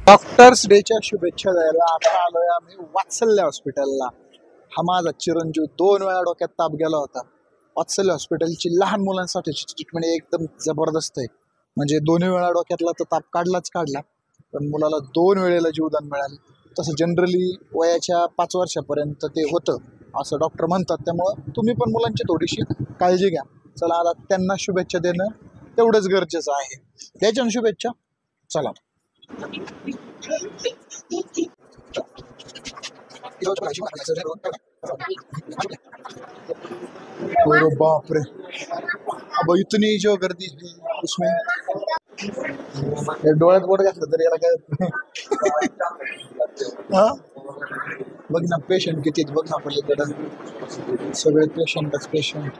Doctors डेच्या शुभेच्छा द्यायला आता आलोय आम्ही वात्सल्य हॉस्पिटलला. हा माझा चिरंजीव 2 वेळा डोक्यात ताप गेला होता. वात्सल्य हॉस्पिटलची लहान मुलांसाठीची ट्रीटमेंट एकदम जबरदस्त आहे. म्हणजे 2 वेळा डोक्यातला तर ताप काढलाच काढला, पण मुलाला 2 वेळेला जीवदान मिळालं. तसं जनरली वयाच्या 5 वर्षापर्यंत ते होतं असं डॉक्टर म्हणतात. त्यामुळं तुम्ही पण मुलांची थोडीशी काळजी घ्या. चला आता त्यांना शुभेच्छा देणं तेवढंच गरजेचं आहे. द्यायच्या ना शुभेच्छा. चला. अरे बाप रे, अब इतनी जो गर्दी थी उसमें डोळ्यात बोट घातलं तरी याला काय. हा बघ ना पेशंट किती बघ ना पलीकडं सगळे पेशंटच पेशंट.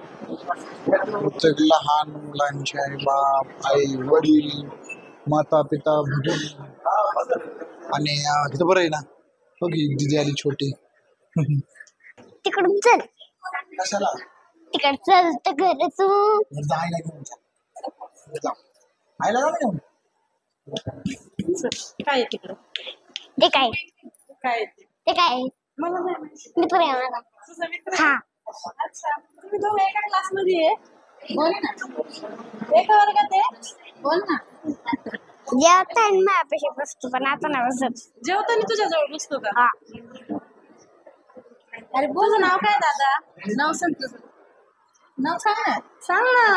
प्रत्येक लहान मुलांचे आई बाप आई वडील माता पिता भगिनी आणि तिथं बरं आहे ना बघ दिदी आली छोटी. तिकडून चल कशाला तिकड चल तर घर तू जायला घेऊन जा. आईला जा ना घेऊन. काय तिकडं ते काय काय ते काय मला नाही माहिती. मित्र आहे माझा. तुझा मित्र हा अच्छा तुम्ही दोघं एका क्लासमध्ये आहे बोल ना एका वर्गात आहे बोल ना जेवता माझ्यापेक्षा बसतो पण आता नाही बसत. जेवताना तुझ्या जवळ बसतो का हा अरे तुझं नाव काय दादा नाव सांग तुझं नाव सांग ना. सांग ना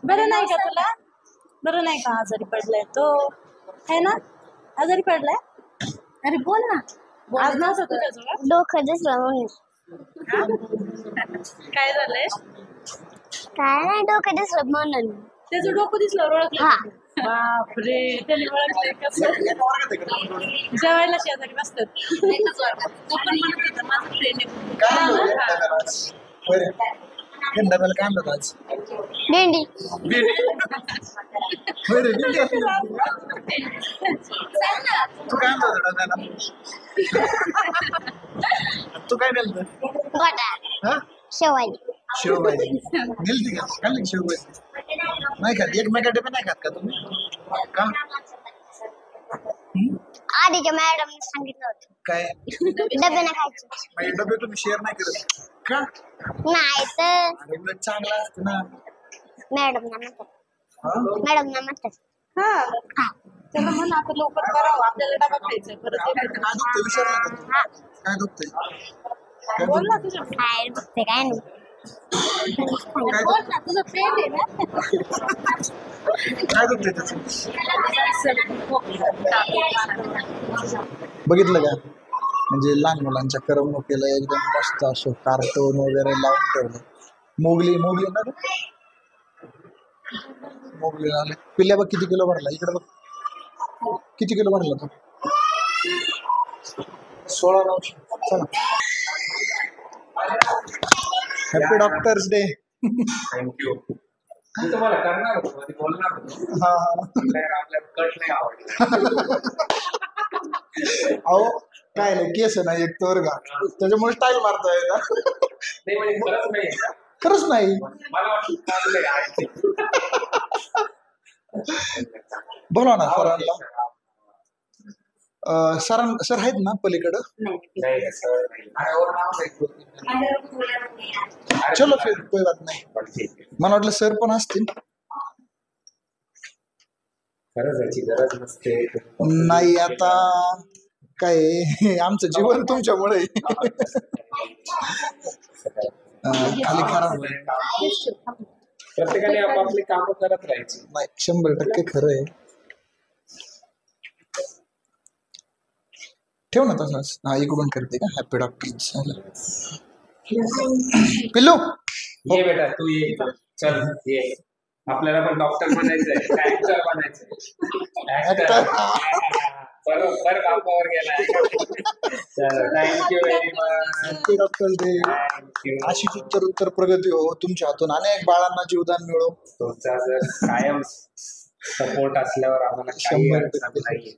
बरं नाही का तुला बरं नाही का आजारी पडलाय तो है ना आजारी पडलाय अरे बोल ना आज नव्हतं तुझ्या जवळ डोकं दिसलं म्हणून. काय झालंय काय नाही डोकं दिसलं म्हणून. त्याचं डोकं दिसलं ओळखलं हा बापरे त्याने ओळखलंय कसं जेवायला शेजारी बसतात तो पण म्हणत होता माझा फ्रेंड डब्याला काय आणलं आज? भेंडी होय रे, भेंडी असते. तू काय आणलं होतं डब्याला? तू काय नेलं गोटा हा शेवाळी शेवभाजी नेलती का खाल्ली का शेवभाजी? नाही खात एकमेका डबे नाही खात का तुम्ही का? आधीच्या मॅडम सांगितलं होतं काय डबे नाही खायचे. माझे डबे तुम्ही शेअर नाही करत का? नाही तर अरे उलट चांगला असतं ना. मॅडम ना म्हणतात हा? मॅडम ना म्हणतात. हा हा त्याला म्हण आता लवकर करावं आपल्याला डबा खायचंय परत येणार. काय दुखतं विचार नाही का तू? हा काय दुखतंय? बोल ना तुझ्या काय बघते काय नाही. काय बोल ना तुझं फ्रेंड आहे ना काय दुखतंय त्याचं? बघितलं का म्हणजे लहान मुलांच्या करमणुकीला एकदम मस्त असं कार्टून वगैरे लावून ठेवलं. मोगली ना रे? मोगली आले. पिल्ल्या बघ किती किलो भरला इकडे बघ किती किलो भरला तो? 16-9. चला हॅपी डॉक्टर्स डे. थँक्यू. मी तुम्हाला करणार होतो आधी बोलणार होतो हा आपल्याला कट नाही आवडला. अहो काय नाही केस नाही एक तर का त्याच्यामुळे स्टाईल मारतोय ना. नाही म्हणजे खरंच नाही का? खरंच नाही. मला वाटलं चांगलं आहे. बोला ना सरांना. सर आहेत ना पलीकडं? नाही सर नाही. अरे और नाव नाही. चलो फिर कोई बात नाही. मला वाटलं सर पण असतील. खरंच याची गरज नसते. नाही आता काय आमचं जीवन तुमच्यामुळे खाली खराब आहे. प्रत्येकाने आपापली कामं करत राहायची. नाही 100% खरं आहे. ठेव ना तसंच. हा इकडून करते का हॅपी डॉक्टर्स. पिल्लू ये बेटा तू ये इथं. चल ये आपल्याला पण डॉक्टर बनायचंय ऍक्टर बनायचंय. Actor. बरोबर कामावर गेलाय. Thank you very much. Happy doctors day. Thank you. अशीच उत्तर प्रगती हो तुमच्या हातून अनेक बाळांना जीवदान मिळो. तुमचा जर कायम सपोर्ट असल्यावर आम्हाला काही 100% अडचण नाहीये.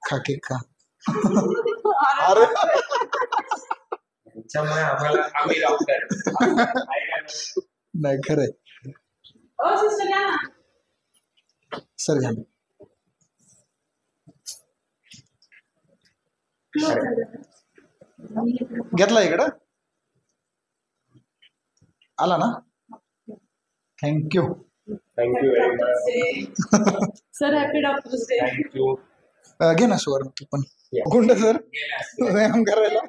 खा केक खा. अरे त्याच्यामुळे आम्हाला आम्ही डॉक्टर नाही खरंय. ओ सिस्टर या ना सर घ्या. घेतला इकडं आला ना thank you thank you very much. Sir happy doctors day. Thank you. घे ना सुवर्ण तू पण गुंड सर व्यायाम करायला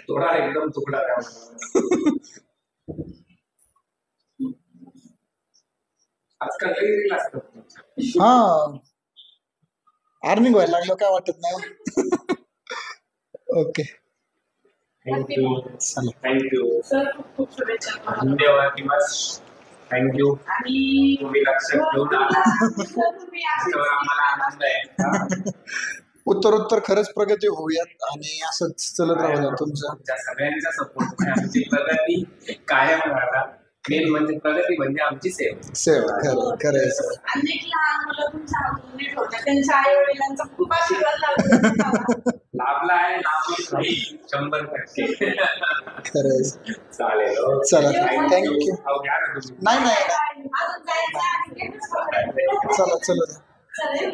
थोडा एकदम तुकडा द्या. आजकाल लई रील असतात. हा अर्निंग व्हायला लागलं काय वाटत नाही ओके थँक्यू. चला थँक्यू. सर खूप खूप शुभेच्छा तुम्हाला. धन्यवाद दिवस. थँक्यू. आणि तुम्ही लक्षात ठेवून आला सर तुम्ही त्याच्यावर आम्हाला आनंद आहे. उत्तरोत्तर खरंच प्रगती होऊयात आणि असंच चलत राहू द्या तुमचं तुमच्या सगळ्यांचा सपोर्ट आमची प्रगती कायम राहणार. मेन म्हणजे प्रगती म्हणजे आमची सेवा. सेवा खरं खरं आहे सर अनेक लहान मुलं तुमच्या हातून नीट होत्या त्यांच्या आई वडिलांचा खूप आशीर्वाद लाभला. लाभला आहे लाभच राहील 100%. खरं आहे sir. चालेल. हो. चला Thank you. थँक्यू अहो, घ्या ना तुम्ही. नाही नाही अजून जायचं आहे. चला चला चालेल.